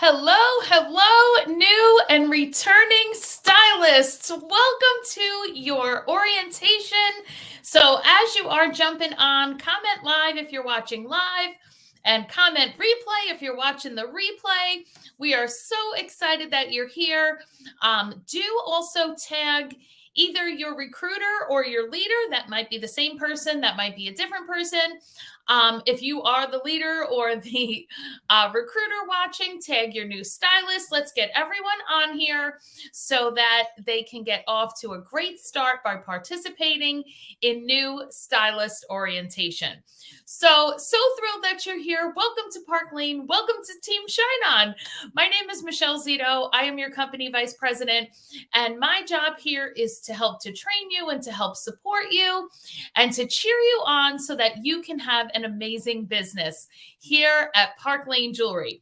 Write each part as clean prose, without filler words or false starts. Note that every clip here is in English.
Hello, new and returning stylists. Welcome to your orientation. So as you are jumping on, comment live if you're watching live and comment replay if you're watching the replay. We are so excited that you're here. Do also tag either your recruiter or your leader. That might be the same person, that might be a different person. If you are the leader or the recruiter watching, tag your new stylist. Let's get everyone on here so that they can get off to a great start by participating in new stylist orientation. So thrilled that you're here. Welcome to Park Lane. Welcome to Team Shine On. My name is Michelle Zito. I am your company vice president, and my job here is to help to train you and to help support you and to cheer you on so that you can have an amazing business here at Park Lane Jewelry.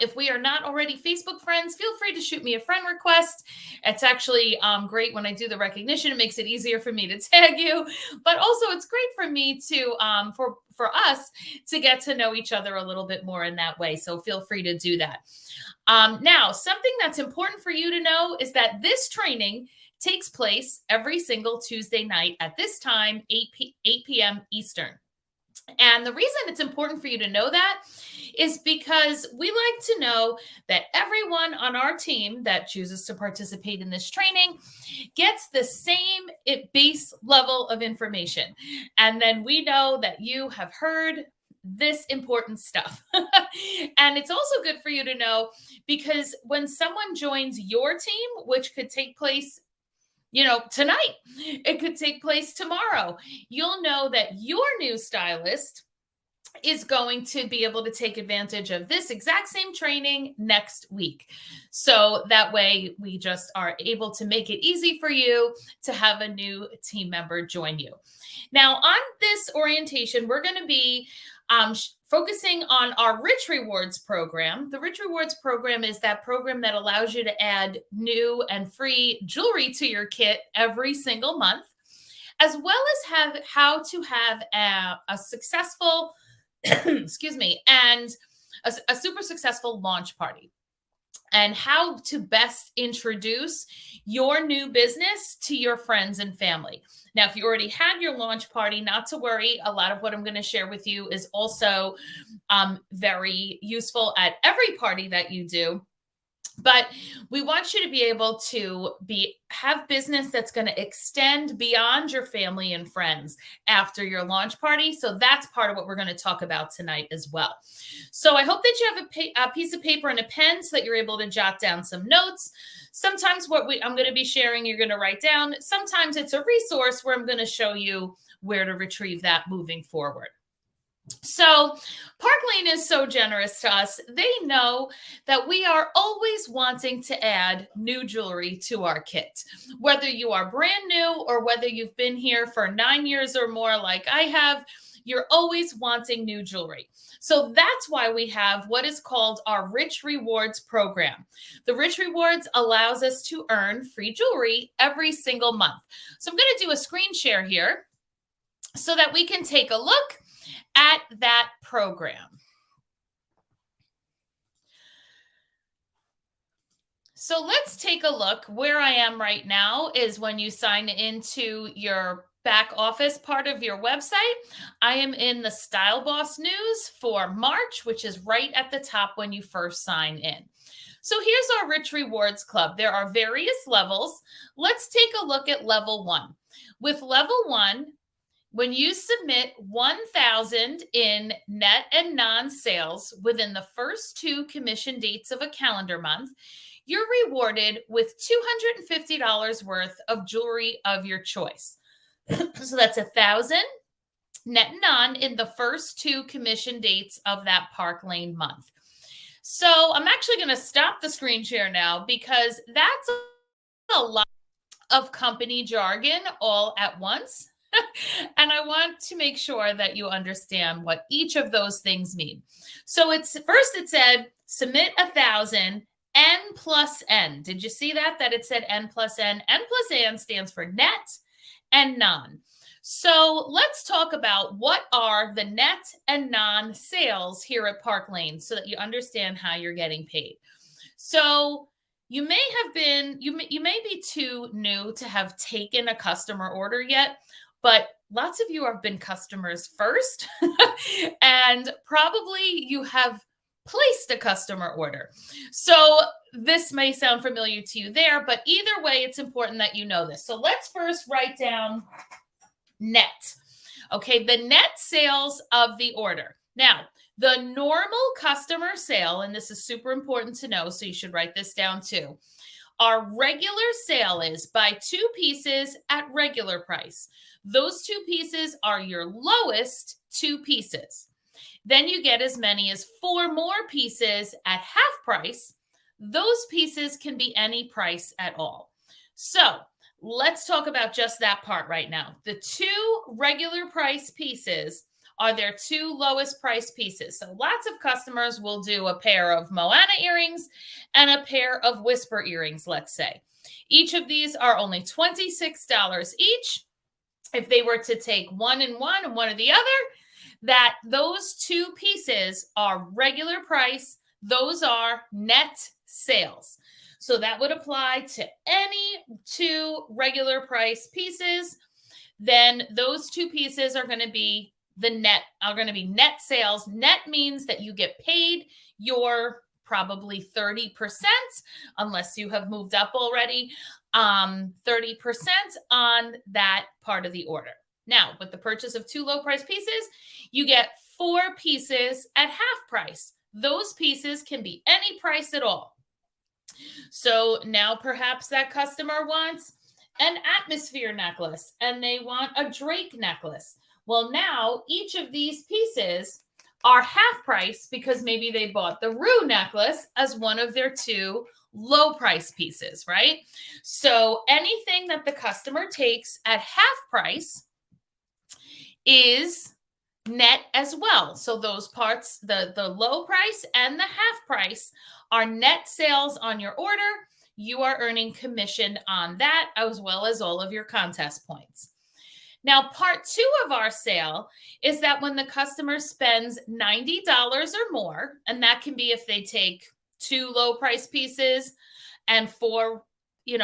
If we are not already Facebook friends, feel free to shoot me a friend request. It's actually great when I do the recognition. It makes it easier for me to tag you, but also it's great for me to for us to get to know each other a little bit more in that way. So feel free to do that. Now, something that's important for you to know is that this training takes place every single Tuesday night at this time, 8 p.m. Eastern. And the reason it's important for you to know that is because we like to know that everyone on our team that chooses to participate in this training gets the same base level of information. And then we know that you have heard this important stuff. And it's also good for you to know because when someone joins your team, which could take place tonight, it could take place tomorrow, you'll know that your new stylist is going to be able to take advantage of this exact same training next week. So that way we just are able to make it easy for you to have a new team member join you. Now, on this orientation, we're going to be focusing on our Rich Rewards program. The Rich Rewards program is that program that allows you to add new and free jewelry to your kit every single month, as well as how to have a successful, excuse me, and a super successful launch party, and how to best introduce your new business to your friends and family. Now, if you already had your launch party, not to worry. A lot of what I'm going to share with you is also very useful at every party that you do. But we want you to be able to have business that's going to extend beyond your family and friends after your launch party. So that's part of what we're going to talk about tonight as well. So I hope that you have a piece of paper and a pen so that you're able to jot down some notes. Sometimes I'm going to be sharing, you're going to write down. Sometimes it's a resource where I'm going to show you where to retrieve that moving forward. So Park Lane is so generous to us. They know that we are always wanting to add new jewelry to our kit. Whether you are brand new or whether you've been here for 9 years or more like I have, you're always wanting new jewelry. So that's why we have what is called our Rich Rewards program. The Rich Rewards allows us to earn free jewelry every single month. So I'm going to do a screen share here so that we can take a look at that program. So let's take a look. Where I am right now is when you sign into your back office part of your website. I am in the Style Boss News for March, which is right at the top when you first sign in. So here's our Rich Rewards Club. There are various levels. Let's take a look at level 1. With level 1, when you submit 1,000 in net and non-sales within the first 2 commission dates of a calendar month, you're rewarded with $250 worth of jewelry of your choice. So that's 1,000 net and non in the first 2 commission dates of that Park Lane month. So I'm actually going to stop the screen share now because that's a lot of company jargon all at once. And I want to make sure that you understand what each of those things mean. So it said submit 1,000 N plus N. Did you see that it said N plus N? N plus N stands for net and non. So let's talk about what are the net and non-sales here at Park Lane so that you understand how you're getting paid. So you may have been, you may be too new to have taken a customer order yet, but lots of you have been customers first, and probably you have placed a customer order. So this may sound familiar to you there, but either way, it's important that you know this. So let's first write down net. Okay, the net sales of the order. Now, the normal customer sale, and this is super important to know, so you should write this down too. Our regular sale is buy 2 pieces at regular price. Those 2 pieces are your lowest 2 pieces. Then you get as many as 4 more pieces at half price. Those pieces can be any price at all. So let's talk about just that part right now. The 2 regular price pieces are their 2 lowest price pieces. So lots of customers will do a pair of Moana earrings and a pair of Whisper earrings, let's say. Each of these are only $26 each. If they were to take one and one or the other, that those 2 pieces are regular price. Those are net sales. So that would apply to any 2 regular price pieces. Then those 2 pieces are going to be net sales. Net means that you get paid your probably 30%, unless you have moved up already, 30% on that part of the order. Now, with the purchase of 2 low price pieces, you get 4 pieces at half price. Those pieces can be any price at all. So now perhaps that customer wants an atmosphere necklace and they want a Drake necklace. Well, now each of these pieces are half price because maybe they bought the Rue necklace as one of their 2 low price pieces, right? So anything that the customer takes at half price is net as well. So those parts, the low price and the half price, are net sales on your order. You are earning commission on that as well as all of your contest points. Now, part 2 of our sale is that when the customer spends $90 or more, and that can be if they take 2 low price pieces and 4,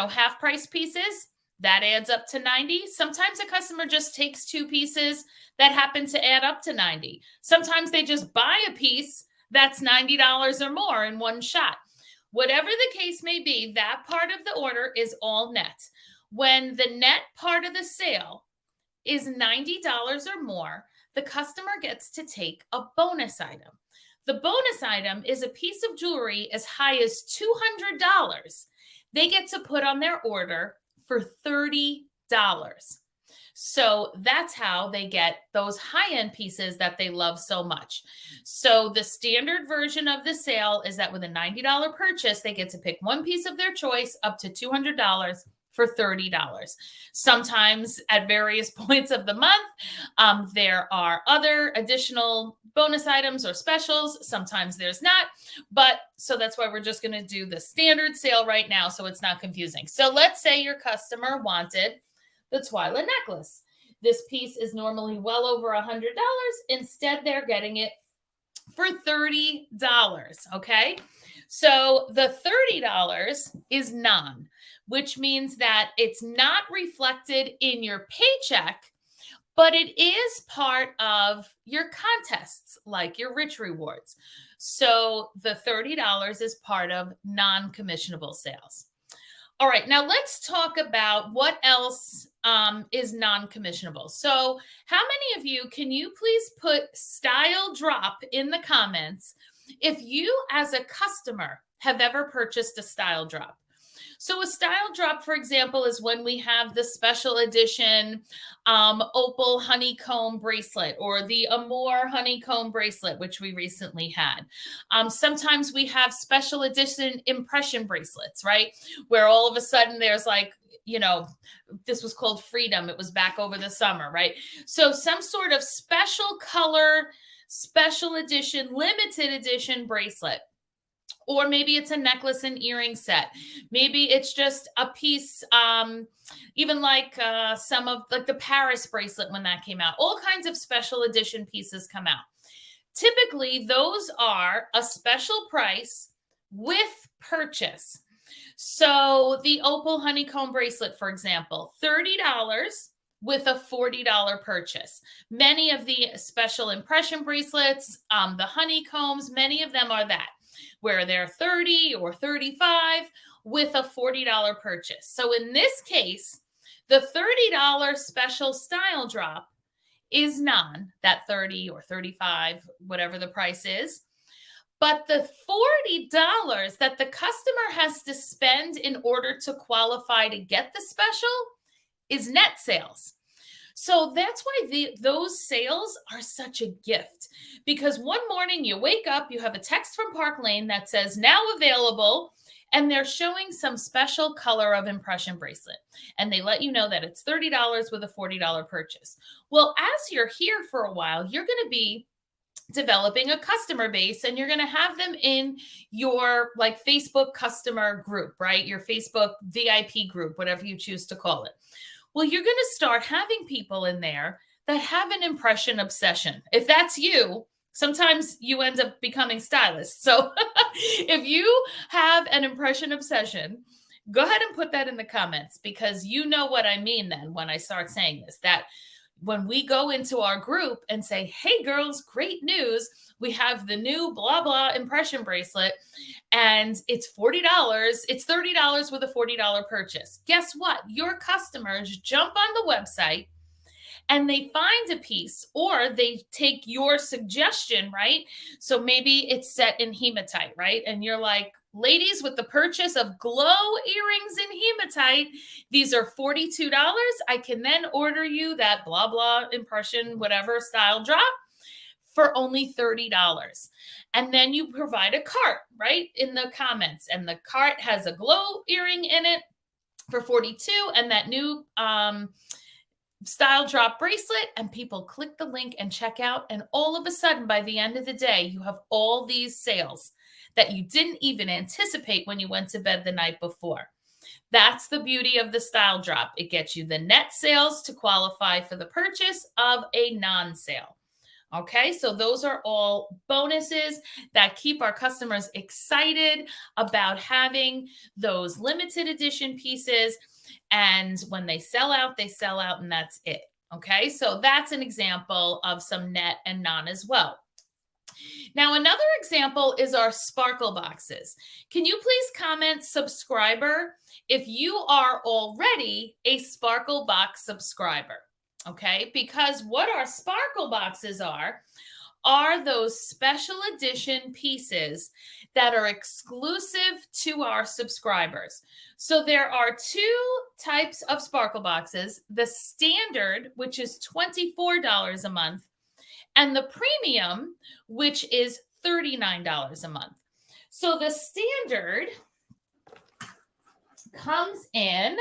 half price pieces, that adds up to 90. Sometimes a customer just takes 2 pieces that happen to add up to 90. Sometimes they just buy a piece that's $90 or more in one shot. Whatever the case may be, that part of the order is all net. When the net part of the sale is $90 or more, the customer gets to take a bonus item. The bonus item is a piece of jewelry as high as $200. They get to put on their order for $30. So that's how they get those high-end pieces that they love so much. So the standard version of the sale is that with a $90 purchase, they get to pick one piece of their choice up to $200 for $30. Sometimes at various points of the month, there are other additional bonus items or specials. Sometimes there's not, but so that's why we're just going to do the standard sale right now so it's not confusing. So let's say your customer wanted the Twyla necklace. This piece is normally well over $100. Instead, they're getting it for $30, okay? So the $30 is non, which means that it's not reflected in your paycheck, but it is part of your contests, like your Rich Rewards. So the $30 is part of non-commissionable sales. All right, now let's talk about what else is non-commissionable. So how many of you, can you please put style drop in the comments if you as a customer have ever purchased a style drop? So a style drop, for example, is when we have the special edition opal honeycomb bracelet or the Amour honeycomb bracelet, which we recently had. Sometimes we have special edition impression bracelets, right? Where all of a sudden there's like, this was called Freedom. It was back over the summer, right? So some sort of special color, special edition, limited edition bracelet. Or maybe it's a necklace and earring set. Maybe it's just a piece, even like some of like the Paris bracelet when that came out. All kinds of special edition pieces come out. Typically, those are a special price with purchase. So the opal honeycomb bracelet, for example, $30 with a $40 purchase. Many of the special impression bracelets, the honeycombs, many of them are that, where they're 30 or 35 with a $40 purchase. So in this case, the $30 special style drop is non, that 30 or 35, whatever the price is. But the $40 that the customer has to spend in order to qualify to get the special is net sales. So that's why those sales are such a gift, because one morning you wake up, you have a text from Park Lane that says now available, and they're showing some special color of impression bracelet. And they let you know that it's $30 with a $40 purchase. Well, as you're here for a while, you're going to be developing a customer base, and you're going to have them in your like Facebook customer group, right? Your Facebook VIP group, whatever you choose to call it. Well, you're going to start having people in there that have an impression obsession. If that's you, sometimes you end up becoming stylists. So if you have an impression obsession, go ahead and put that in the comments, because you know what I mean then when I start saying this, that when we go into our group and say, hey girls, great news, we have the new blah, blah impression bracelet and it's $40. It's $30 with a $40 purchase. Guess what? Your customers jump on the website and they find a piece, or they take your suggestion, right? So maybe it's set in hematite, right? And you're like, ladies, with the purchase of glow earrings in hematite, these are $42. I can then order you that blah, blah impression, whatever style drop for only $30. And then you provide a cart, right, in the comments. And the cart has a glow earring in it for $42 and that new style drop bracelet, and people click the link and check out. And all of a sudden, by the end of the day, you have all these sales that you didn't even anticipate when you went to bed the night before. That's the beauty of the style drop. It gets you the net sales to qualify for the purchase of a non-sale. Okay, so those are all bonuses that keep our customers excited about having those limited edition pieces. And when they sell out, and that's it. Okay, so that's an example of some net and non as well. Now, another example is our sparkle boxes. Can you please comment subscriber if you are already a sparkle box subscriber? Okay, because what our sparkle boxes are those special edition pieces that are exclusive to our subscribers. So there are two types of sparkle boxes: the standard, which is $24 a month, and the premium, which is $39 a month. So the standard comes in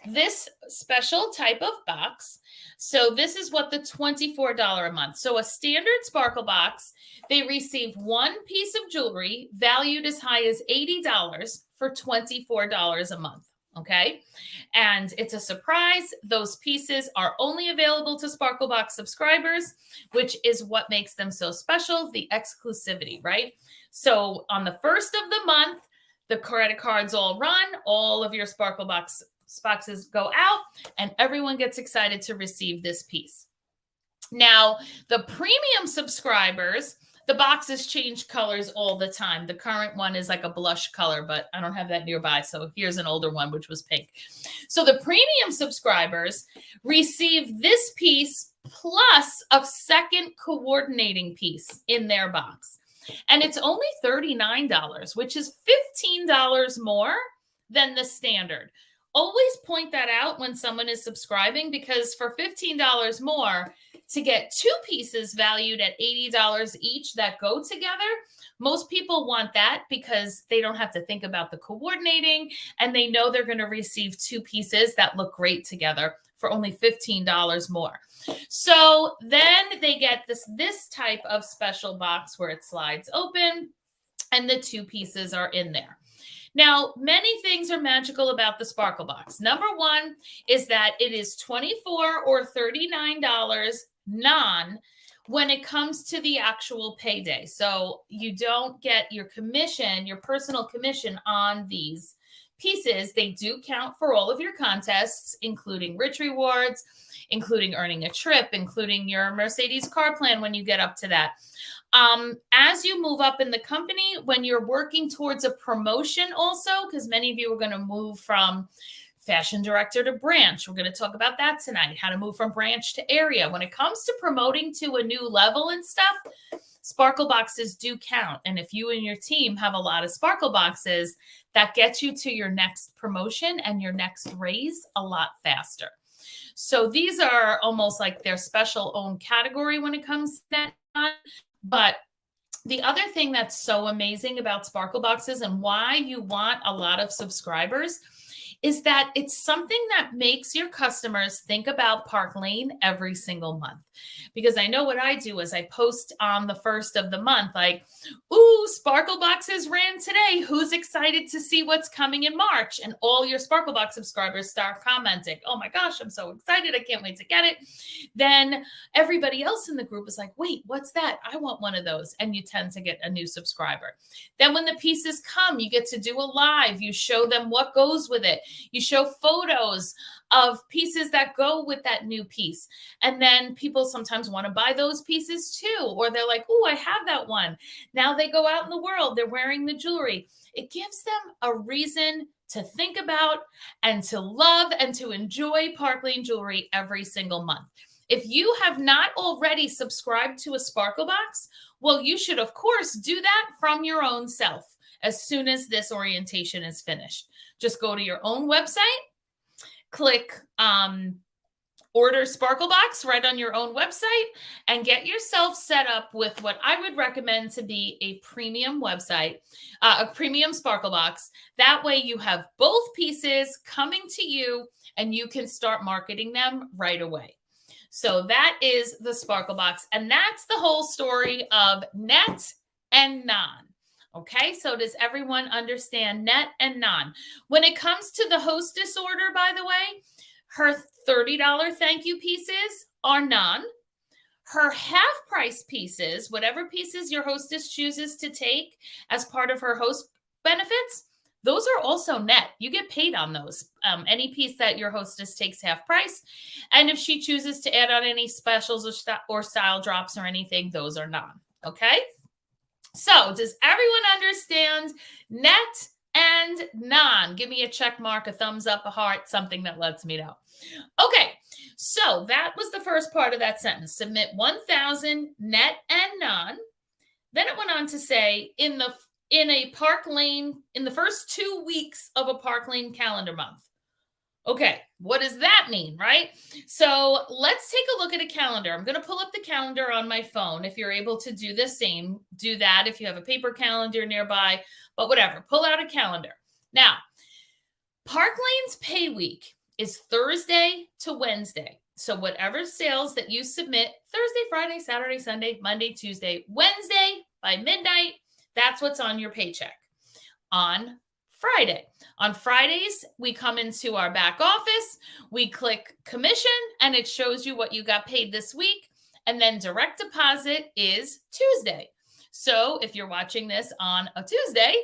this special type of box. So this is what the $24 a month. So a standard sparkle box, they receive one piece of jewelry valued as high as $80 for $24 a month. Okay. And it's a surprise. Those pieces are only available to Sparkle Box subscribers, which is what makes them so special, the exclusivity, right? So on the first of the month, the credit cards all run, all of your Sparkle boxes go out, and everyone gets excited to receive this piece. Now, the premium subscribers, the boxes change colors all the time. The current one is like a blush color, but I don't have that nearby. So here's an older one, which was pink. So the premium subscribers receive this piece plus a second coordinating piece in their box. And it's only $39, which is $15 more than the standard. Always point that out when someone is subscribing, because for $15 more to get two pieces valued at $80 each that go together, most people want that because they don't have to think about the coordinating, and they know they're going to receive two pieces that look great together for only $15 more. So then they get this type of special box where it slides open. and the 2 pieces are in there. Now, many things are magical about the Sparkle Box. Number one is that it is $24 or $39 non when it comes to the actual payday. So you don't get your commission, your personal commission on these pieces. They do count for all of your contests, including rich rewards, including earning a trip, including your Mercedes car plan when you get up to that. As you move up in the company, when you're working towards a promotion also, because many of you are going to move from fashion director to branch. We're going to talk about that tonight, how to move from branch to area. When it comes to promoting to a new level and stuff, Sparkle Boxes do count. And if you and your team have a lot of Sparkle Boxes, that gets you to your next promotion and your next raise a lot faster. So these are almost like their special own category when it comes to that. But the other thing that's so amazing about Sparkle Boxes and why you want a lot of subscribers is that it's something that makes your customers think about Park Lane every single month. Because I know what I do is I post on the first of the month, like, ooh, Sparkle Boxes ran today. Who's excited to see what's coming in March? And all your Sparkle Box subscribers start commenting, oh my gosh, I'm so excited. I can't wait to get it. Then everybody else in the group is like, wait, what's that? I want one of those. And you tend to get a new subscriber. Then when the pieces come, you get to do a live. You show them what goes with it. You show photos of pieces that go with that new piece. And then people sometimes want to buy those pieces too. Or they're like, oh, I have that one. Now they go out in the world, they're wearing the jewelry. It gives them a reason to think about and to love and to enjoy Park Lane jewelry every single month. If you have not already subscribed to a Sparkle Box, well, you should, of course, do that from your own self as soon as this orientation is finished. Just go to your own website, click order Sparkle Box right on your own website, and get yourself set up with what I would recommend to be a premium website, a premium Sparkle Box. That way you have both pieces coming to you and you can start marketing them right away. So that is the Sparkle Box. And that's the whole story of net and non. Okay, so does everyone understand net and non? When it comes to the hostess order, by the way, her $30 thank you pieces are non. Her half price pieces, whatever pieces your hostess chooses to take as part of her host benefits, those are also net. You get paid on those. Any piece that your hostess takes half price. And if she chooses to add on any specials or style drops or anything, those are non. Okay? So does everyone understand net and non? Give me a check mark, a thumbs up, a heart, something that lets me know. Okay, so that was the first part of that sentence. Submit 1,000 net and non. Then it went on to say in a Park Lane, in the first 2 weeks of a Park Lane calendar month. Okay, what does that mean, right? So let's take a look at a calendar. I'm going to pull up the calendar on my phone. If you're able to do the same, do that if you have a paper calendar nearby, but whatever, pull out a calendar. Now, Park Lane's pay week is Thursday to Wednesday. So whatever sales that you submit, Thursday, Friday, Saturday, Sunday, Monday, Tuesday, Wednesday by midnight, that's what's on your paycheck. On Friday. On Fridays, we come into our back office, we click commission, and it shows you what you got paid this week. And then direct deposit is Tuesday. So if you're watching this on a Tuesday,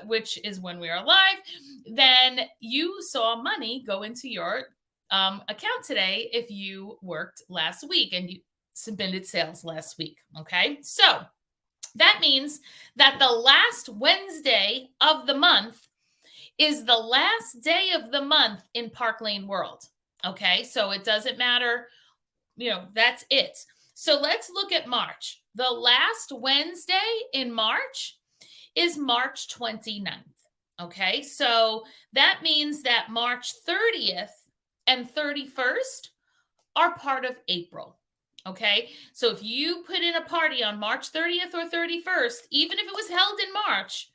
which is when we are live, then you saw money go into your account today if you worked last week and you submitted sales last week. Okay, so that means that the last Wednesday of the month is the last day of the month in Park Lane world. Okay, so it doesn't matter, that's it. So let's look at March. The last Wednesday in March is March 29th. Okay, so that means that March 30th and 31st are part of April. Okay, so if you put in a party on March 30th or 31st, even if it was held in March,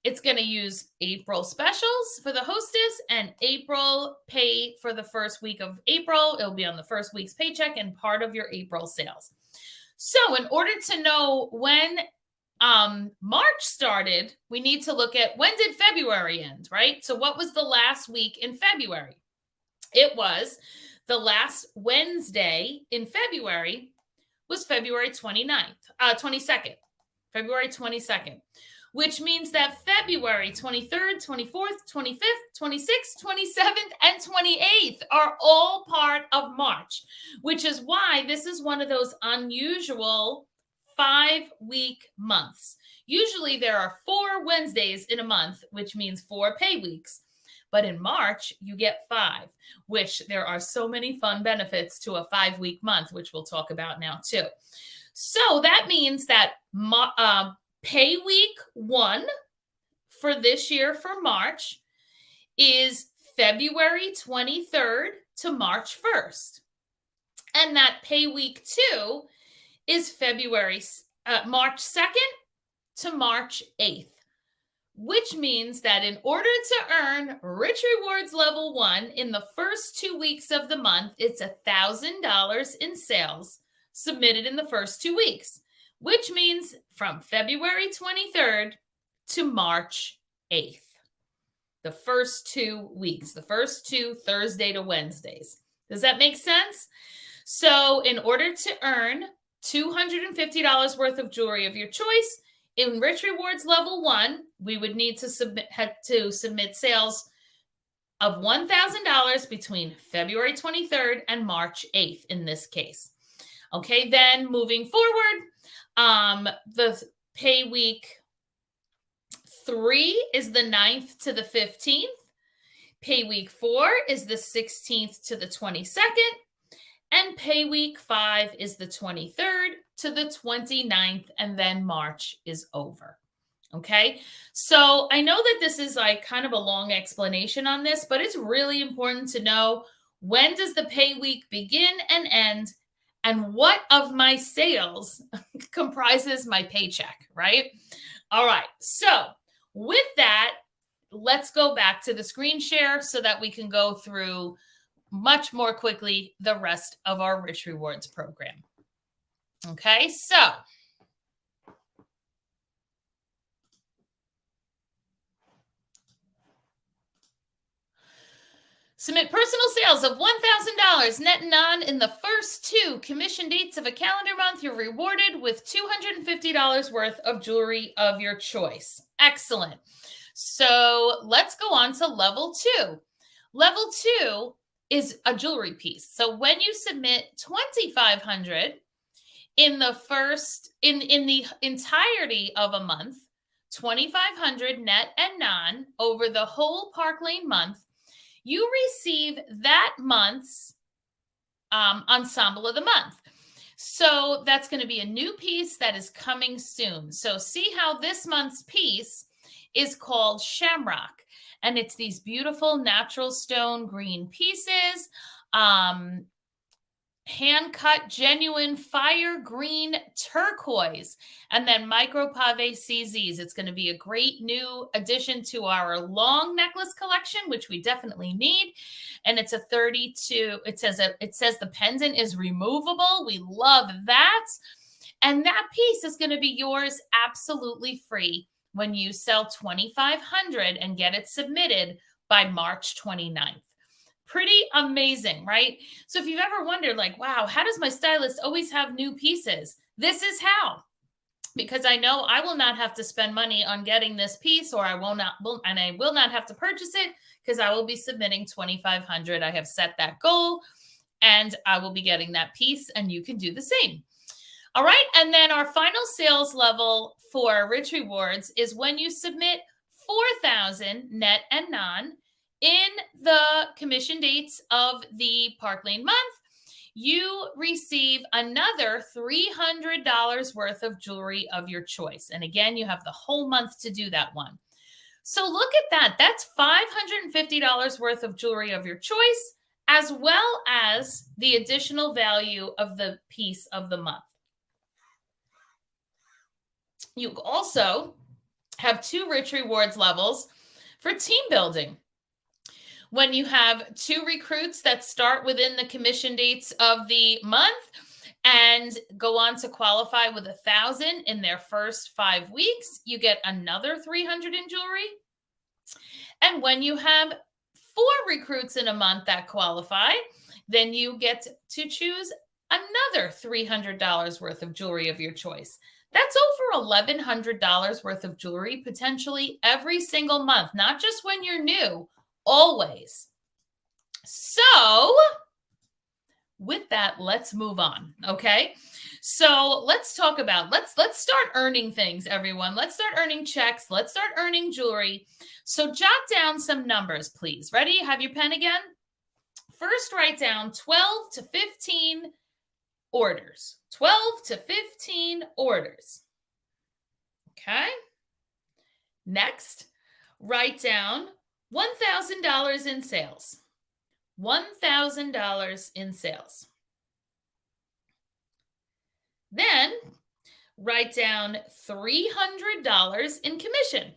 it's going to use April specials for the hostess and April pay for the first week of April. It'll be on the first week's paycheck and part of your April sales. So in order to know when March started, we need to look at when did February end, right? So what was the last week in February? It was the last Wednesday in February was February 22nd, February 22nd, which means that February 23rd, 24th, 25th, 26th, 27th, and 28th are all part of March, which is why this is one of those unusual 5-week months. Usually there are 4 Wednesdays in a month, which means 4 pay weeks. But in March, you get 5, which there are so many fun benefits to a 5-week month, which we'll talk about now too. So that means that pay week 1 for this year for March is February 23rd to March 1st. And that pay week 2 is March 2nd to March 8th, which means that in order to earn Rich Rewards Level 1 in the first 2 weeks of the month, it's $1,000 in sales submitted in the first 2 weeks, which means from February 23rd to March 8th. The first 2 weeks, the first 2 Thursday to Wednesdays. Does that make sense? So in order to earn $250 worth of jewelry of your choice in Rich Rewards Level 1, we would need to submit sales of $1,000 between February 23rd and March 8th in this case. Okay, then moving forward, the pay week 3 is the 9th to the 15th. Pay week 4 is the 16th to the 22nd. And pay week 5 is the 23rd to the 29th, and then March is over. Okay, so I know that this is like kind of a long explanation on this, but it's really important to know when does the pay week begin and end, and what of my sales comprises my paycheck, right? All right, so with that, let's go back to the screen share so that we can go through much more quickly the rest of our Rich Rewards program. Okay, so submit personal sales of $1,000 net and non in the first 2 commission dates of a calendar month. You're rewarded with $250 worth of jewelry of your choice. Excellent. So let's go on to level 2. Level 2 is a jewelry piece. So when you submit $2,500 in the entirety of a month, $2,500 net and non over the whole Park Lane month, you receive that month's ensemble of the month. So that's going to be a new piece that is coming soon. So see how this month's piece is called Shamrock. And it's these beautiful natural stone green pieces, hand-cut genuine fire green turquoise, and then micro pave CZs. It's going to be a great new addition to our long necklace collection, which we definitely need. And it's a 32. It says the pendant is removable. We love that. And that piece is going to be yours absolutely free when you sell $2,500 and get it submitted by March 29th. Pretty amazing, right? So if you've ever wondered, like, wow, how does my stylist always have new pieces? This is how. Because I know I will not have to spend money on getting this piece, or I will not have to purchase it because I will be submitting $2,500. I have set that goal and I will be getting that piece, and you can do the same. All right. And then our final sales level for Rich Rewards is when you submit $4,000 net and non in the commission dates of the Park Lane month, you receive another $300 worth of jewelry of your choice. And again, you have the whole month to do that one. So look at that. That's $550 worth of jewelry of your choice, as well as the additional value of the piece of the month. You also have 2 Rich Rewards levels for team building. When you have 2 recruits that start within the commission dates of the month, and go on to qualify with 1,000 in their first 5 weeks, you get another 300 in jewelry. And when you have 4 recruits in a month that qualify, then you get to choose another $300 worth of jewelry of your choice. That's over $1,100 worth of jewelry potentially every single month, not just when you're new, always. So with that, let's move on. Okay. So let's talk about, let's start earning things, everyone. Let's start earning checks. Let's start earning jewelry. So jot down some numbers, please. Ready? Have your pen again? First, write down 12 to 15 orders. 12 to 15 orders. Okay. Next, write down $1,000 in sales. $1,000 in sales. Then write down $300 in commission.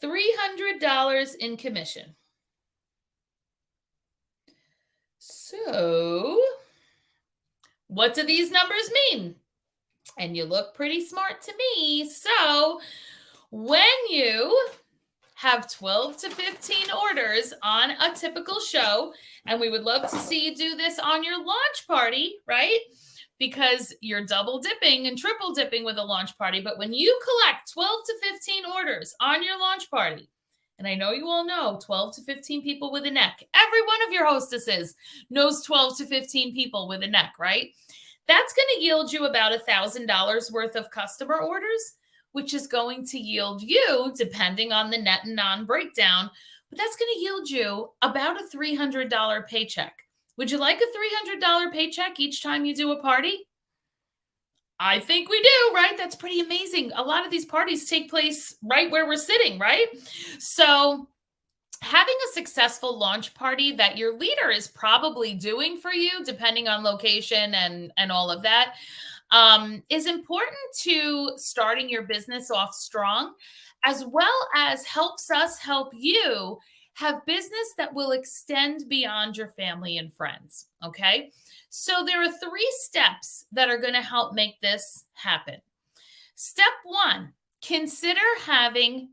$300 in commission. So, what do these numbers mean? And you look pretty smart to me. So, when you have 12 to 15 orders on a typical show, and we would love to see you do this on your launch party, right? Because you're double dipping and triple dipping with a launch party. But when you collect 12 to 15 orders on your launch party, and I know you all know 12 to 15 people with a neck. Every one of your hostesses knows 12 to 15 people with a neck, right? That's going to yield you about $1,000 worth of customer orders, which is going to yield you, depending on the net and non-breakdown, but that's going to yield you about a $300 paycheck. Would you like a $300 paycheck each time you do a party? I think we do, right? That's pretty amazing. A lot of these parties take place right where we're sitting, right? So having a successful launch party that your leader is probably doing for you, depending on location and all of that, is important to starting your business off strong, as well as helps us help you have business that will extend beyond your family and friends. Okay. So there are 3 steps that are going to help make this happen. Step 1, consider having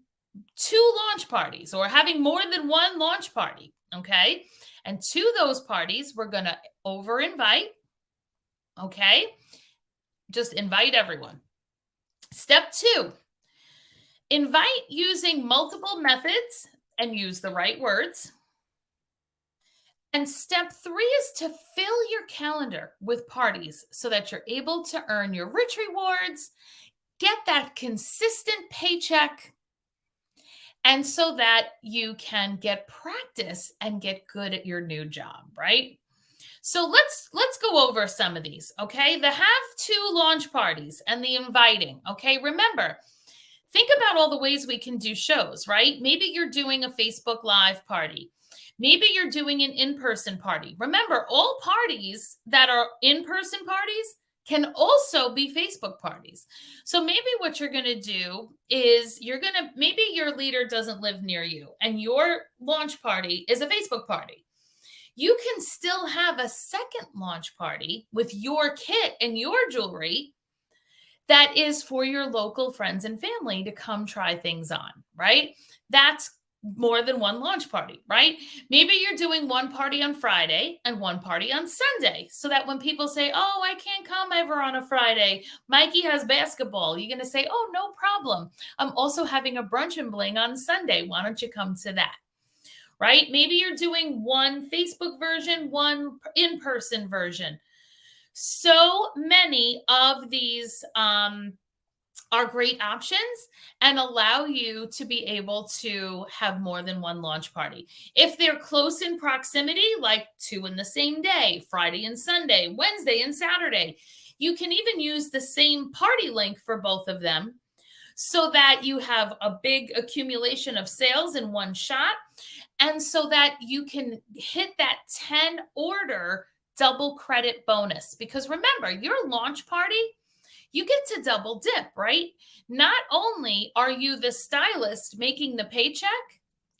2 launch parties or having more than 1 launch party. Okay. And to those parties, we're going to over invite. Okay. Just invite everyone. Step 2, invite using multiple methods and use the right words. And step 3 is to fill your calendar with parties so that you're able to earn your rich rewards, get that consistent paycheck, and so that you can get practice and get good at your new job, right? So let's go over some of these, okay? The have to launch parties and the inviting, okay? Remember, think about all the ways we can do shows, right? Maybe you're doing a Facebook Live party. Maybe you're doing an in-person party. Remember, all parties that are in-person parties can also be Facebook parties. So maybe what you're going to do is maybe your leader doesn't live near you and your launch party is a Facebook party. You can still have a second launch party with your kit and your jewelry that is for your local friends and family to come try things on, right? That's more than 1 launch party, right? Maybe you're doing 1 party on Friday and 1 party on Sunday, so that when people say, oh, I can't come ever on a Friday, Mikey has basketball, you're going to say, oh, no problem. I'm also having a brunch and bling on Sunday. Why don't you come to that? Right? Maybe you're doing 1 Facebook version, 1 in-person version. So many of these are great options and allow you to be able to have more than 1 launch party. If they're close in proximity, like 2 in the same day, Friday and Sunday, Wednesday and Saturday, you can even use the same party link for both of them so that you have a big accumulation of sales in one shot, and so that you can hit that 10 order double credit bonus. Because remember, your launch party, you get to double dip, right? Not only are you the stylist making the paycheck,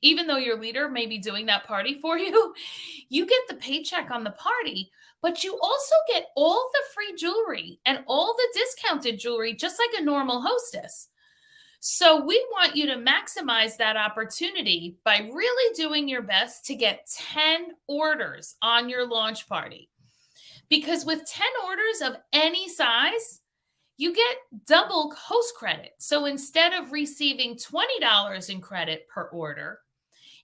even though your leader may be doing that party for you, you get the paycheck on the party, but you also get all the free jewelry and all the discounted jewelry, just like a normal hostess. So we want you to maximize that opportunity by really doing your best to get 10 orders on your launch party. Because with 10 orders of any size, you get double host credit. So instead of receiving $20 in credit per order,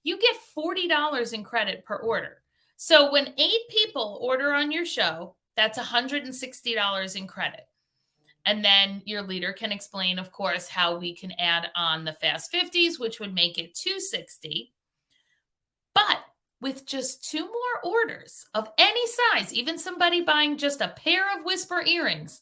you get $40 in credit per order. So when 8 people order on your show, that's $160 in credit. And then your leader can explain, of course, how we can add on the Fast 50s, which would make it $260. But with just 2 more orders of any size, even somebody buying just a pair of Whisper earrings,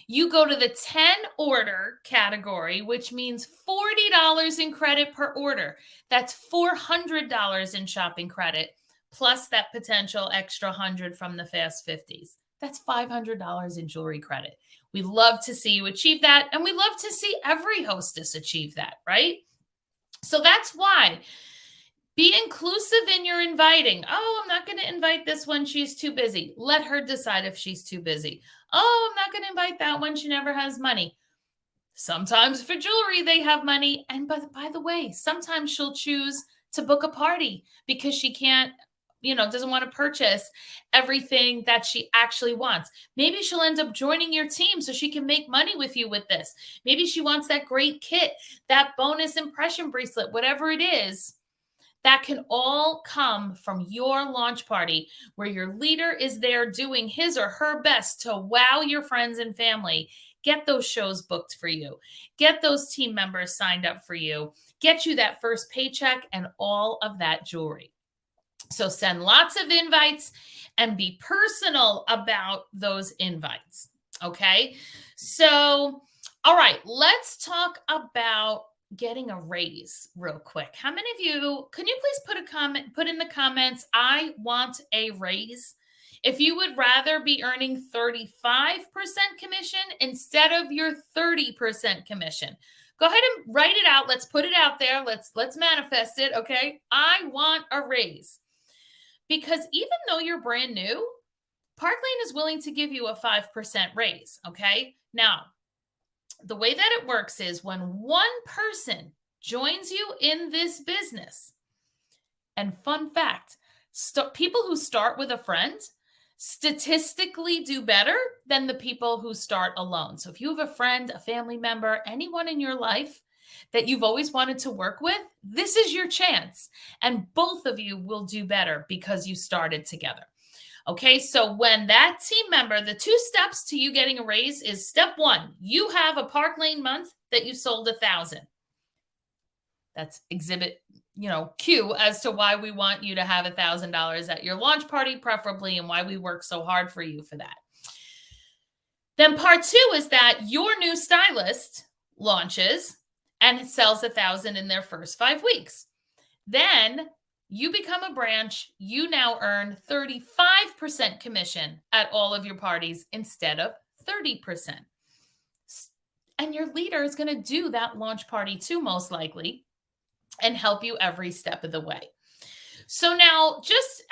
you go to the 10 order category, which means $40 in credit per order. That's $400 in shopping credit, plus that potential extra 100 from the Fast 50s. That's $500 in jewelry credit. We love to see you achieve that, and we love to see every hostess achieve that, right? So that's why. Be inclusive in your inviting. Oh, I'm not going to invite this one. She's too busy. Let her decide if she's too busy. Oh, I'm not going to invite that one. She never has money. Sometimes for jewelry, they have money. And by the way, sometimes she'll choose to book a party because she can't, doesn't want to purchase everything that she actually wants. Maybe she'll end up joining your team so she can make money with you with this. Maybe she wants that great kit, that bonus impression bracelet, whatever it is. That can all come from your launch party where your leader is there doing his or her best to wow your friends and family, get those shows booked for you, get those team members signed up for you, get you that first paycheck and all of that jewelry. So send lots of invites and be personal about those invites. Okay. So, all right, let's talk about getting a raise real quick. How many of you, can you please put in the comments, I want a raise? If you would rather be earning 35% commission instead of your 30% commission, go ahead and write it out. Let's put it out there. Let's manifest it. Okay. I want a raise. Because even though you're brand new, Park Lane is willing to give you a 5% raise. Okay. Now, the way that it works is when one person joins you in this business, and fun fact, people who start with a friend statistically do better than the people who start alone. So if you have a friend, a family member, anyone in your life that you've always wanted to work with, this is your chance. And both of you will do better because you started together. Okay, so when that team member, the 2 steps to you getting a raise is step 1, you have a Park Lane month that you sold 1,000. That's exhibit, Q as to why we want you to have $1,000 at your launch party, preferably, and why we work so hard for you for that. Then part 2 is that your new stylist launches and sells 1,000 in their first 5 weeks. Then you become a branch, you now earn 35% commission at all of your parties instead of 30%. And your leader is going to do that launch party too, most likely, and help you every step of the way. So now, just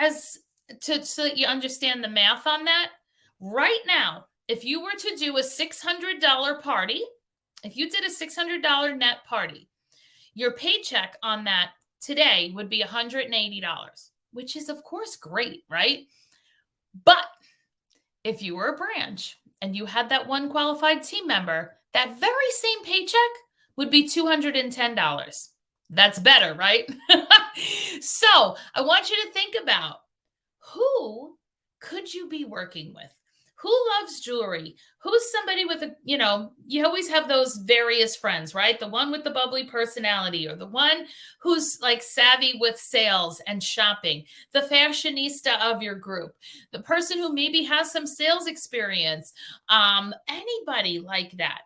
so that you understand the math on that, right now, if you were to do a $600 party, if you did a $600 net party, your paycheck on that today would be $180, which is, of course, great, right? But if you were a branch and you had that one qualified team member, that very same paycheck would be $210. That's better, right? So I want you to think about, who could you be working with? Who loves jewelry? Who's somebody with you always have those various friends, right? The one with the bubbly personality, or the one who's like savvy with sales and shopping, the fashionista of your group, the person who maybe has some sales experience, anybody like that.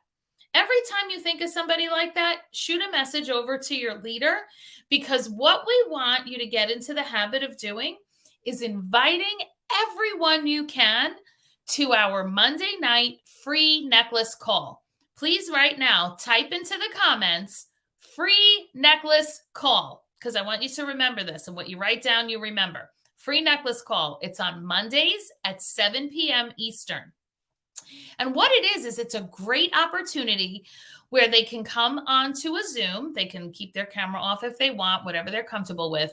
Every time you think of somebody like that, shoot a message over to your leader, because what we want you to get into the habit of doing is inviting everyone you can to our Monday night free necklace call. Please right now type into the comments, free necklace call. because I want you to remember this, and what you write down, you remember. Free necklace call. It's on Mondays at 7 p.m. Eastern. And what it is it's a great opportunity where they can come onto a Zoom. They can keep their camera off if they want, whatever they're comfortable with.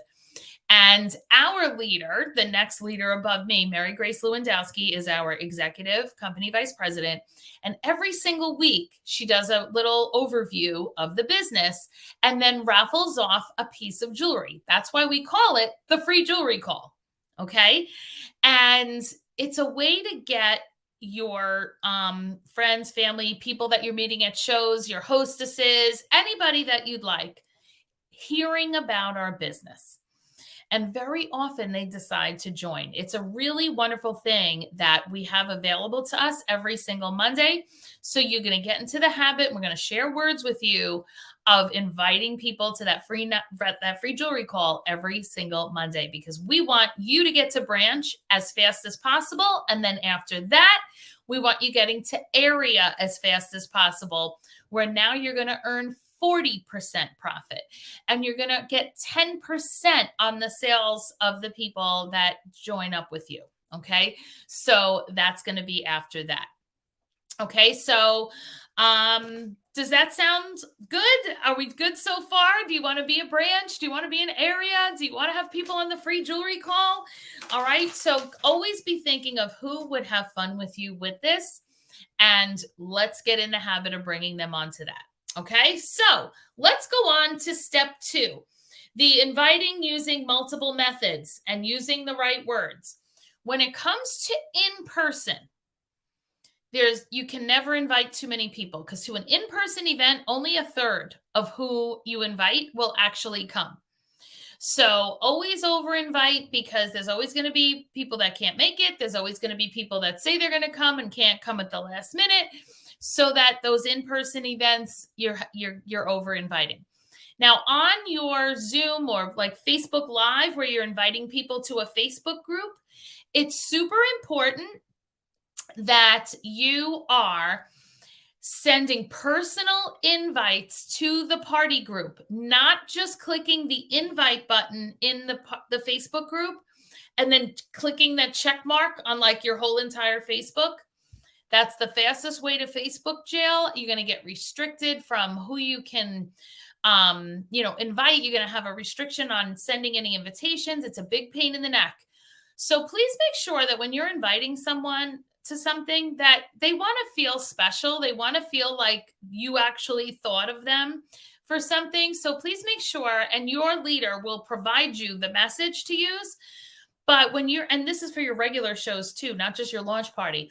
And our leader, the next leader above me, Mary Grace Lewandowski, is our executive company vice president. And every single week, she does a little overview of the business and then raffles off a piece of jewelry. That's why we call it the free jewelry call. Okay. And it's a way to get your friends, family, people that you're meeting at shows, your hostesses, anybody that you'd like, hearing about our business. And very often they decide to join. It's a really wonderful thing that we have available to us every single Monday. So you're going to get into the habit. We're going to share words with you of inviting people to that free jewelry call every single Monday, because we want you to get to branch as fast as possible. And then after that, we want you getting to area as fast as possible, where now you're going to earn 40% profit, and you're going to get 10% on the sales of the people that join up with you. Okay. So that's going to be after that. Okay. So, does that sound good? Are we good so far? Do you want to be a branch? Do you want to be an area? Do you want to have people on the free jewelry call? All right. So always be thinking of who would have fun with you with this, and let's get in the habit of bringing them onto that. Okay, so let's go on to step 2, the inviting using multiple methods and using the right words. When it comes to in-person, you can never invite too many people, because to an in-person event, only a third of who you invite will actually come. So always over invite, because there's always going to be people that can't make it. There's always going to be people that say they're going to come and can't come at the last minute. So that those in-person events, you're over inviting. Now on your Zoom or like Facebook Live, where you're inviting people to a Facebook group, it's super important that you are sending personal invites to the party group, not just clicking the invite button in the Facebook group and then clicking that check mark on like your whole entire Facebook. That's the fastest way to Facebook jail. You're going to get restricted from who you can, invite. You're going to have a restriction on sending any invitations. It's a big pain in the neck. So please make sure that when you're inviting someone to something, that they want to feel special. They want to feel like you actually thought of them for something. So please make sure, and your leader will provide you the message to use. But and this is for your regular shows too, not just your launch party,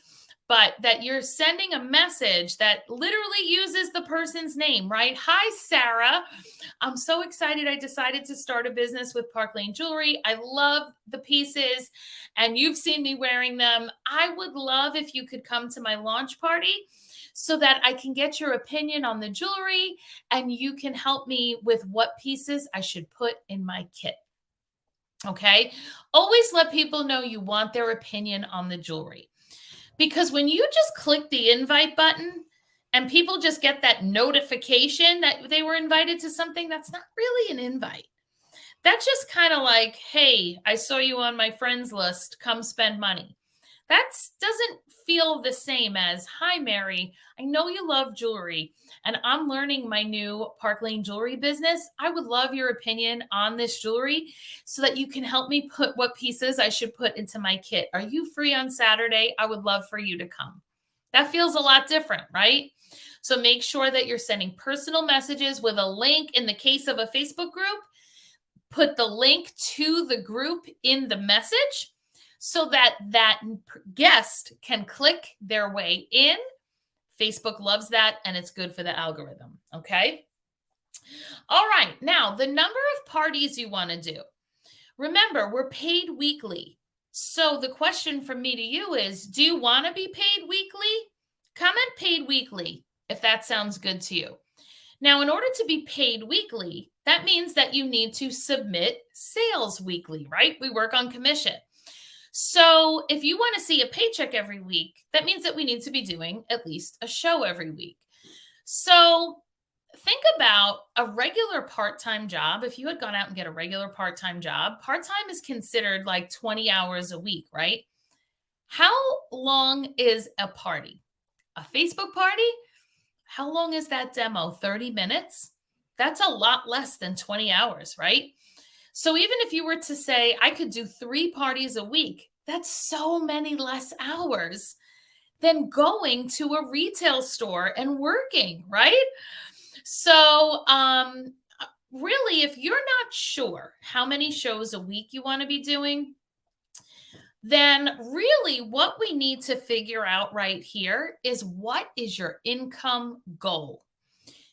but that you're sending a message that literally uses the person's name, right? Hi, Sarah. I'm so excited. I decided to start a business with Park Lane Jewelry. I love the pieces, and you've seen me wearing them. I would love if you could come to my launch party so that I can get your opinion on the jewelry, and you can help me with what pieces I should put in my kit. Okay? Always let people know you want their opinion on the jewelry. Because when you just click the invite button and people just get that notification that they were invited to something, that's not really an invite. That's just kind of like, hey, I saw you on my friends list, come spend money. That doesn't feel the same as, hi, Mary, I know you love jewelry, and I'm learning my new Park Lane Jewelry business. I would love your opinion on this jewelry so that you can help me put what pieces I should put into my kit. Are you free on Saturday? I would love for you to come. That feels a lot different, right? So make sure that you're sending personal messages with a link. In the case of a Facebook group, put the link to the group in the message so that that guest can click their way in. Facebook loves that, and it's good for the algorithm. Okay. All right. Now, the number of parties you want to do. Remember, we're paid weekly. So the question from me to you is, do you want to be paid weekly? Comment paid weekly if that sounds good to you. Now, in order to be paid weekly, that means that you need to submit sales weekly, right? We work on commission. So if you want to see a paycheck every week, that means that we need to be doing at least a show every week. So think about a regular part-time job. If you had gone out and get a regular part-time job, part-time is considered like 20 hours a week, right? How long is a party? A Facebook party? How long is that demo? 30 minutes? That's a lot less than 20 hours, right? So even if you were to say, I could do 3 parties a week, that's so many less hours than going to a retail store and working, right? So, really, if you're not sure how many shows a week you want to be doing, then really what we need to figure out right here is what is your income goal?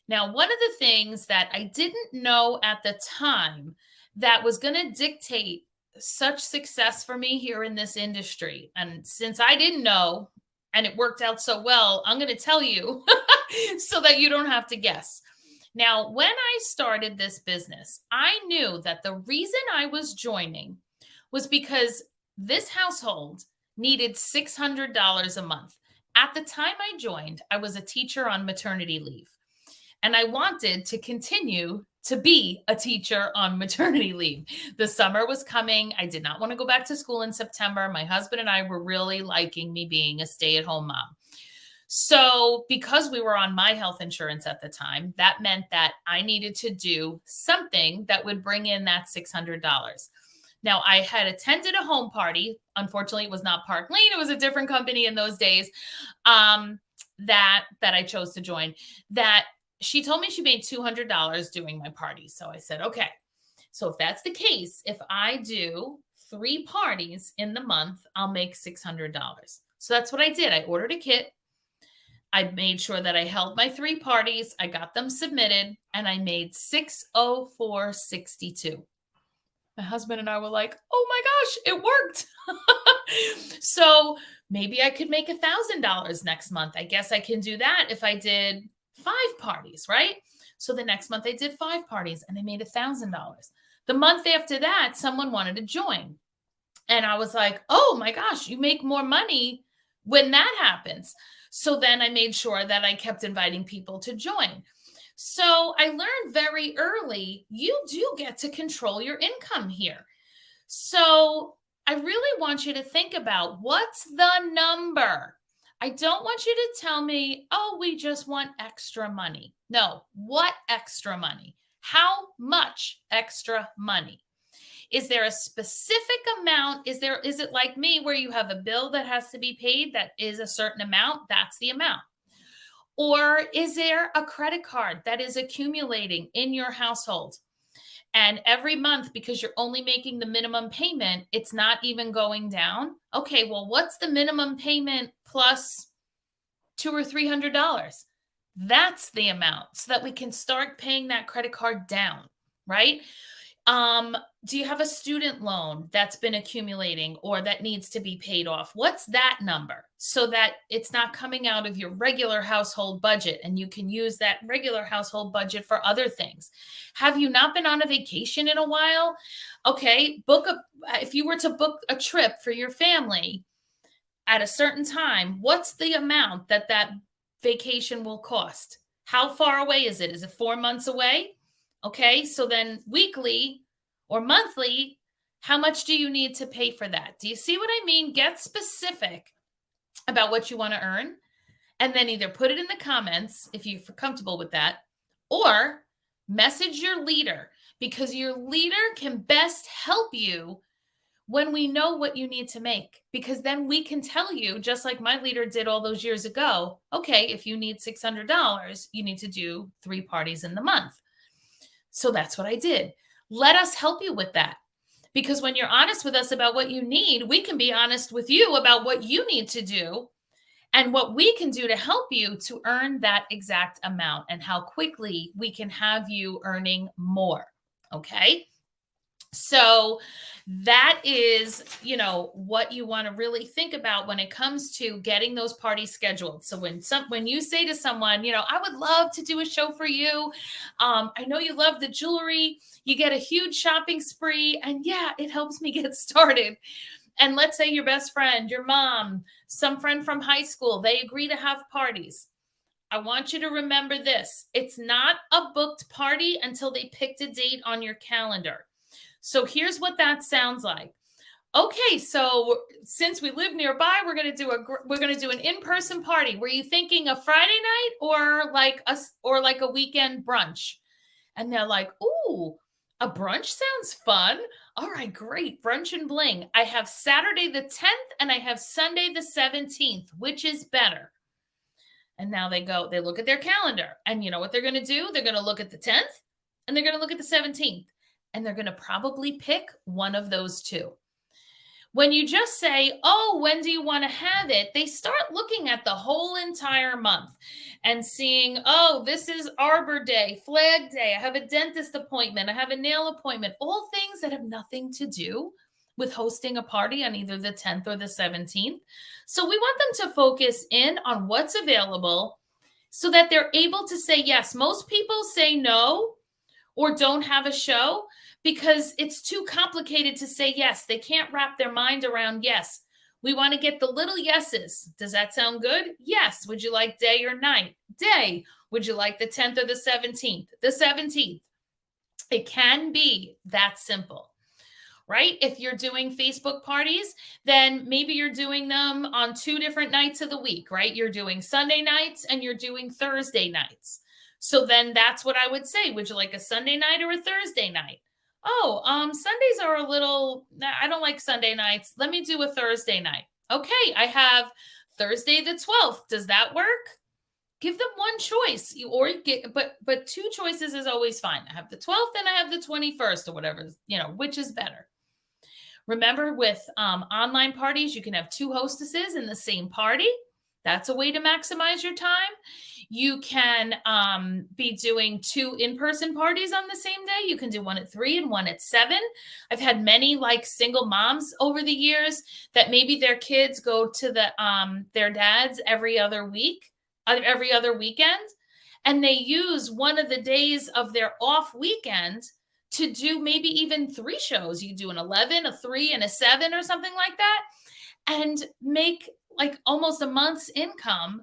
Now, one of the things that I didn't know at the time that was going to dictate such success for me here in this industry, and since I didn't know and it worked out so well, I'm going to tell you so that you don't have to guess. Now, when I started this business, I knew that the reason I was joining was because this household needed $600 a month. At the time I joined, I was a teacher on maternity leave. And I wanted to continue to be a teacher on maternity leave. The summer was coming. I did not want to go back to school in September. My husband and I were really liking me being a stay-at-home mom. So, because we were on my health insurance at the time, that meant that I needed to do something that would bring in that $600. Now, I had attended a home party. Unfortunately, it was not Park Lane. It was a different company in those days that I chose to join. That she told me she made $200 doing my party. So I said, okay. So if that's the case, if I do 3 parties in the month, I'll make $600. So that's what I did. I ordered a kit. I made sure that I held my 3 parties. I got them submitted and I made 604.62. My husband and I were like, oh my gosh, it worked. So maybe I could make $1,000 next month. I guess I can do that if I did 5 parties, right? So the next month I did 5 parties and I made $1,000. The month after that, someone wanted to join. And I was like, oh my gosh, you make more money when that happens. So then I made sure that I kept inviting people to join. So I learned very early, you do get to control your income here. So I really want you to think about what's the number. I don't want you to tell me, oh, we just want extra money. No, what extra money? How much extra money? Is there a specific amount? Is it like me where you have a bill that has to be paid that is a certain amount? That's the amount. Or is there a credit card that is accumulating in your household? And every month, because you're only making the minimum payment, it's not even going down. Okay, well, what's the minimum payment plus $200 or $300? That's the amount so that we can start paying that credit card down, right? Do you have a student loan that's been accumulating or that needs to be paid off? What's that number so that it's not coming out of your regular household budget and you can use that regular household budget for other things? Have you not been on a vacation in a while? Okay, if you were to book a trip for your family at a certain time, what's the amount that vacation will cost? How far away is it? Is it 4 months away? Okay, so then weekly or monthly, how much do you need to pay for that? Do you see what I mean? Get specific about what you want to earn and then either put it in the comments if you're comfortable with that or message your leader because your leader can best help you when we know what you need to make, because then we can tell you, just like my leader did all those years ago, okay, if you need $600, you need to do 3 parties in the month. So that's what I did. Let us help you with that. Because when you're honest with us about what you need, we can be honest with you about what you need to do and what we can do to help you to earn that exact amount and how quickly we can have you earning more. Okay. So that is, what you want to really think about when it comes to getting those parties scheduled. So when you say to someone, I would love to do a show for you. I know you love the jewelry. You get a huge shopping spree. And yeah, it helps me get started. And let's say your best friend, your mom, some friend from high school, they agree to have parties. I want you to remember this. It's not a booked party until they picked a date on your calendar. So here's what that sounds like. Okay, so since we live nearby, we're going to do an in-person party. Were you thinking a Friday night or like a weekend brunch? And they're like, "Ooh, a brunch sounds fun. All right, great. Brunch and bling. I have Saturday the 10th and I have Sunday the 17th. Which is better?" And now they look at their calendar. And you know what they're going to do? They're going to look at the 10th and they're going to look at the 17th. And they're going to probably pick one of those two. When you just say, "Oh, when do you want to have it?" They start looking at the whole entire month and seeing, "Oh, this is Arbor Day, Flag Day. I have a dentist appointment. I have a nail appointment." All things that have nothing to do with hosting a party on either the 10th or the 17th. So we want them to focus in on what's available so that they're able to say yes. Most people say no or don't have a show because it's too complicated to say yes. They can't wrap their mind around yes. We want to get the little yeses. Does that sound good? Yes. Would you like day or night? Day. Would you like the 10th or the 17th? The 17th. It can be that simple, right? If you're doing Facebook parties, then maybe you're doing them on 2 different nights of the week, right? You're doing Sunday nights and you're doing Thursday nights. So then that's what I would say. Would you like a Sunday night or a Thursday night? Oh, Sundays are a little, I don't like Sunday nights. Let me do a Thursday night. Okay, I have Thursday the 12th. Does that work? Give them one choice. But two choices is always fine. I have the 12th and I have the 21st or whatever, which is better. Remember, with online parties, you can have two hostesses in the same party. That's a way to maximize your time. You can be doing two in-person parties on the same day. You can do one at 3 and one at 7. I've had many like single moms over the years that maybe their kids go to their dad's every other weekend, and they use one of the days of their off weekend to do maybe even 3 shows. You do an 11, a 3, and a 7 or something like that, and make like almost a month's income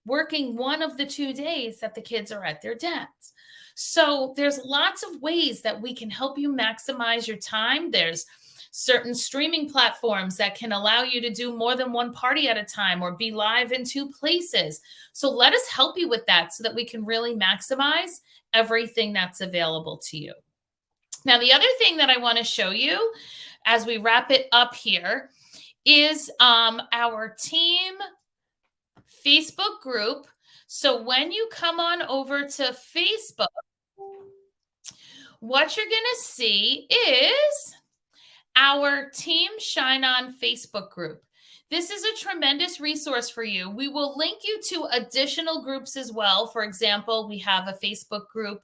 working one of the 2 days that the kids are at their dad's. So there's lots of ways that we can help you maximize your time. There's certain streaming platforms that can allow you to do more than one party at a time or be live in 2 places. So let us help you with that so that we can really maximize everything that's available to you. Now, the other thing that I want to show you as we wrap it up here is our team Facebook group. So when you come on over to Facebook, what you're going to see is our Team Shine On Facebook group. This is a tremendous resource for you. We will link you to additional groups as well. For example, we have a Facebook group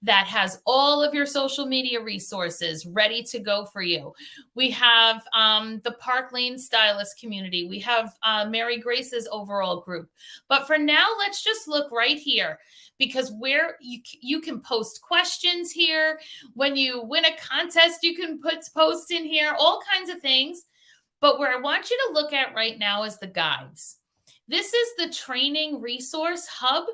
that has all of your social media resources ready to go for you. We have the Park Lane Stylist community. We have Mary Grace's overall group. But for now, let's just look right here, because where you can post questions here. When you win a contest, you can post in here, all kinds of things. But where I want you to look at right now is the guides. This is the training resource hub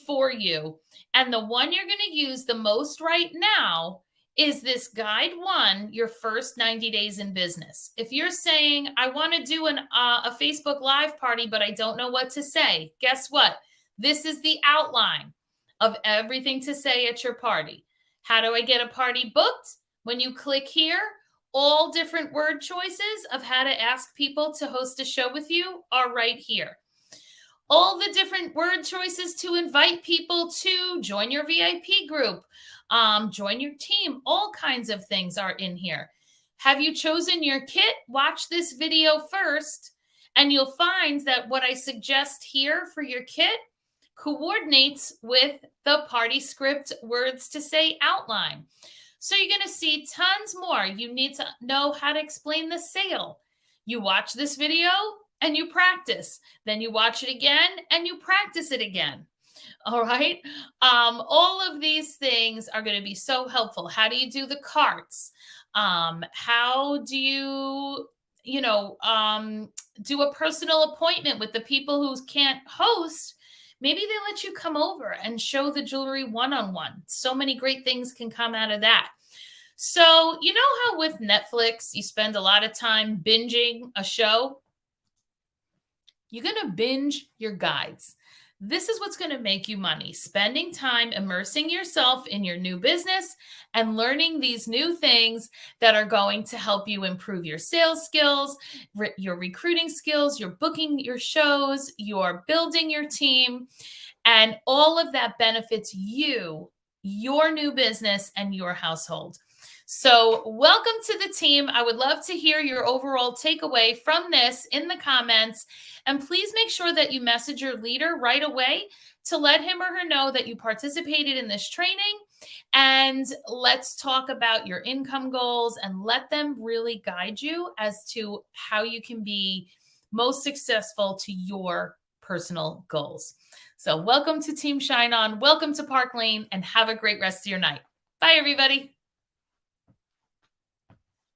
for you. And the one you're going to use the most right now is this guide 1, your first 90 days in business. If you're saying, I want to do a Facebook Live party, but I don't know what to say, guess what? This is the outline of everything to say at your party. How do I get a party booked? When you click here, all different word choices of how to ask people to host a show with you are right here. All the different word choices to invite people to join your VIP group, join your team, all kinds of things are in here. Have you chosen your kit? Watch this video first, and you'll find that what I suggest here for your kit coordinates with the party script words to say outline. So you're going to see tons more. You need to know how to explain the sale. You watch this video and you practice. Then you watch it again and you practice it again. All right. All of these things are going to be so helpful. How do you do the carts? How do you, do a personal appointment with the people who can't host Maybe they let you come over and show the jewelry one-on-one. So many great things can come out of that. So, you know how with Netflix, you spend a lot of time binging a show? You're going to binge your guides. This is what's going to make you money, spending time immersing yourself in your new business and learning these new things that are going to help you improve your sales skills, your recruiting skills, your booking your shows, your building your team, and all of that benefits you, your new business, and your household. So, welcome to the team. I would love to hear your overall takeaway from this in the comments. And please make sure that you message your leader right away to let him or her know that you participated in this training. And let's talk about your income goals and let them really guide you as to how you can be most successful to your personal goals. So, welcome to Team Shine On. Welcome to Park Lane, and have a great rest of your night. Bye, everybody.